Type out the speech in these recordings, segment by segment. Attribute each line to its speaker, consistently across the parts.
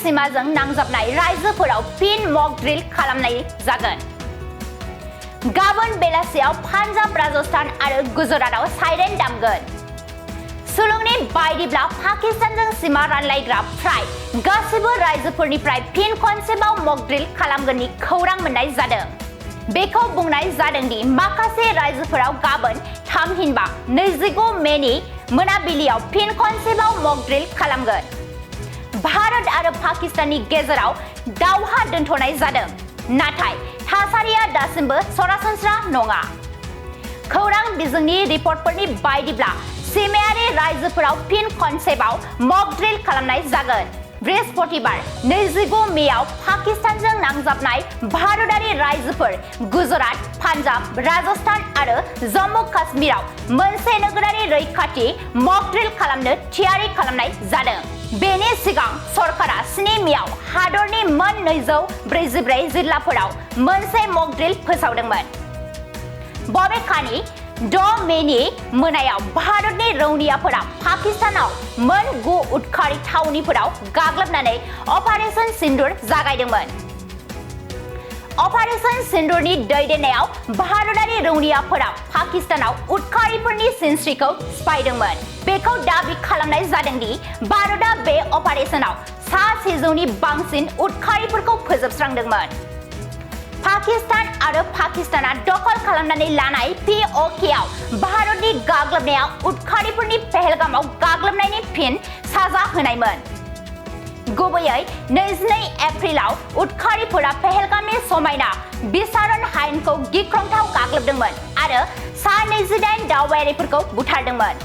Speaker 1: सिमाजों नांजाबनाय रायजोफोराव फिन मक ड्रिल खालामनाय जागोन। गाबोन बेलासियाव पान्जाब, राजस्थान आरो गुजरातआव साइरेन दामगोन। सुलुंनि बायदिब्ला पाकिस्तानजों सिमा रानलायग्रा फ्राय गासिबो रायजोफोरनिफ्राय फिन खनसेबाव मक ड्रिल खालामगोननि खौरां मोननाय जादों। बेखौ बुंनाय जादों दि माखासे रायजोफोराव गाबोन थामहिनबा 29 मेनि मोनाबिलियाव फिन खनसेबाव मक ड्रिल खालामगोन। भारत आरो पाकिस्ताननि गेजेराव दावहा दोनथ'नाय जादों, नाथाय थासारिया दासिमबो सरासनस्रा नङा। खौरां बिजोंनि रिपर्टफोरनि बायदिब्ला सिमायारि रायजोफोराव फिन खनसेबाव मक ड्रिल खालामनाय जागोन। बृहस्पतिबार 29 मेआव पाकिस्तानजों नांजाबनाय भारतारि रायजोफोर गुजरात, पान्जाब, राजस्थान आरो जम्मु काश्मीराव मोनसे नोगोरारि रैखाथि मक ड्रिल खालामनो थियारि खालामनाय जादों। बेनि सिगां सरकारा 7 मेआव हादरनि मोन 244 जिल्लाफोराव मोनसे मक ड्रिल फोसावदोंमोन। बबेखानि 6 मेनि मोनायाव भारतनि रौनियाफोरा पाकिस्तानाव मोन 9 उदखारि थावनिफोराव गाग्लोबनानै अपारेशन सिन्दुर जागायदोंमोन। अपारेशन सिन्दुरनि दैदेननायाव भारतारि रौनियाफोरा पाकिस्तानाव उदखारिफोरनि सिनस्रिखौ सिफायदोंमोन। बेखौ दाबि खालामनाय जादों दि भारतआ बे अपारेशनाव 700नि बांसिन उदखारिफोरखौ फोजोबस्रांदोंमन। पाकिस्तान आरो पाकिस्ताना दखल खालामनानै लानाय POKआव भारतनि गाग्लोबनाया उदखारिफोरनि पहलगामाव गाग्लोबनायनि फिन साजा होनायमोन। गुबैयै 22 एप्रिलाव उदखारिफोरा पहलगामनि समायना बिसारन हायेनखौ गिख्रंथाव गाग्लोबदोंमोन आरो 28 दावबायारिफोरखौ बुथारदोंमन।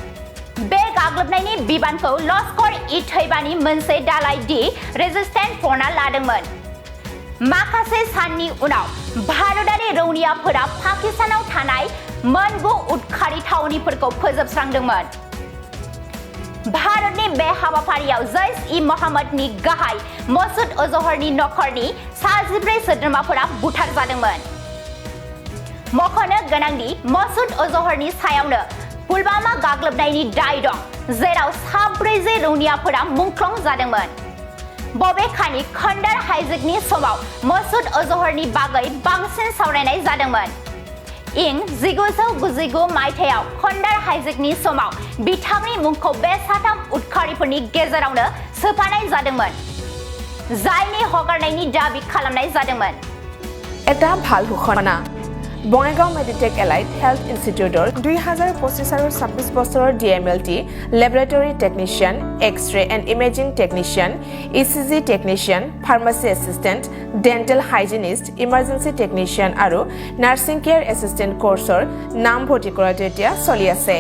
Speaker 1: बे गाग्लोबनायनि बिबानखौ लश्कर-इ-तैयबानि मोनसे दालाय दि रेजिस्टेंस फ्रन्टआ लादोंमोन। माखासे साननि उनाव भारतारि रौनियाफोरा पाकिस्तानाव थानाय मोन 9 उदखारि थावनिफोरखौ फोजोबस्रांदोंमोन। भारतनि बे हाबाफारियाव जैश-इ-मोहम्मदनि गाहाय मसुद अजहरनि नखरनि 14 सोद्रोमाफोरा बुथारजादोंमोन। मख'नो गोनांदि मसुद अजहरनि सायावनो पुलवामा गाग्लोबनायनि दाय दं, जेराव 14 रौनियाफोरा मुंख्लं जादोंमोन। बबेखानि खन्डार हाइजेकनि समाव मसुद अजहरनि बागै बांसिन सावरायनाय जादोंमोन। इं 1999 मायथाइयाव खन्डार हाइजेकनि समाव बिथांनि मुंखौ बे 3 उदखारिफोरनि गेजेरावनो सोफानाय जादोंमोन, जायनि हगारनायनि दाबि खालामनाय जादोंमोन।
Speaker 2: এটা ভাল ঘোষণা বঙাইগাঁও মেডিটেক এলাইট হেলথ ইনষ্টিটিউটৰ 2025 আৰু 26 বছৰৰ DMLT laboratory technician, X-ray and imaging technician, ECG technician, pharmacy assistant, dental hygienist, emergency technician আৰু নাৰ্ছিং কেয়াৰ এছিষ্টেণ্ট কোৰ্চৰ নাম ভৰ্তি কৰাটো এতিয়া চলি আছে।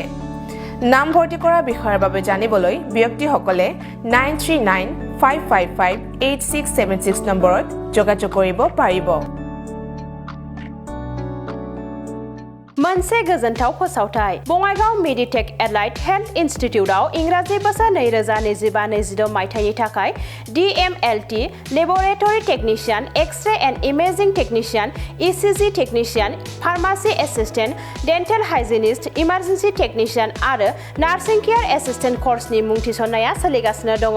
Speaker 2: নাম ভৰ্তি কৰাৰ বিষয়ৰ বাবে জানিবলৈ ব্যক্তিসকলে 9395558676 নম্বৰত যোগাযোগ কৰিব পাৰিব।
Speaker 3: मोनसे गोजोनथाव फोसावथाय बङाइगाव मेडिटेक एलाइट हेल्थ इनस्टिट्यूटआव इंराजि बोसोर 2025-26 मायथाइनि थाखाय DMLT laboratory technician, X-ray and imaging technician, ECG technician, pharmacy assistant, dental hygienist, emergency technician आरो नार्सिं केयर एसिस्टेंट कोर्सनि मुं थिसननाया सोलिगासिनो दङ।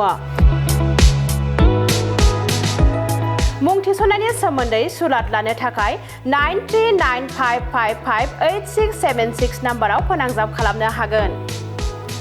Speaker 3: मुं थिसननायनि सोमोन्दै सुलाद लानो थाखाय 9395558676 नाम्बाराव फोनांजाब खालामनो हागोन।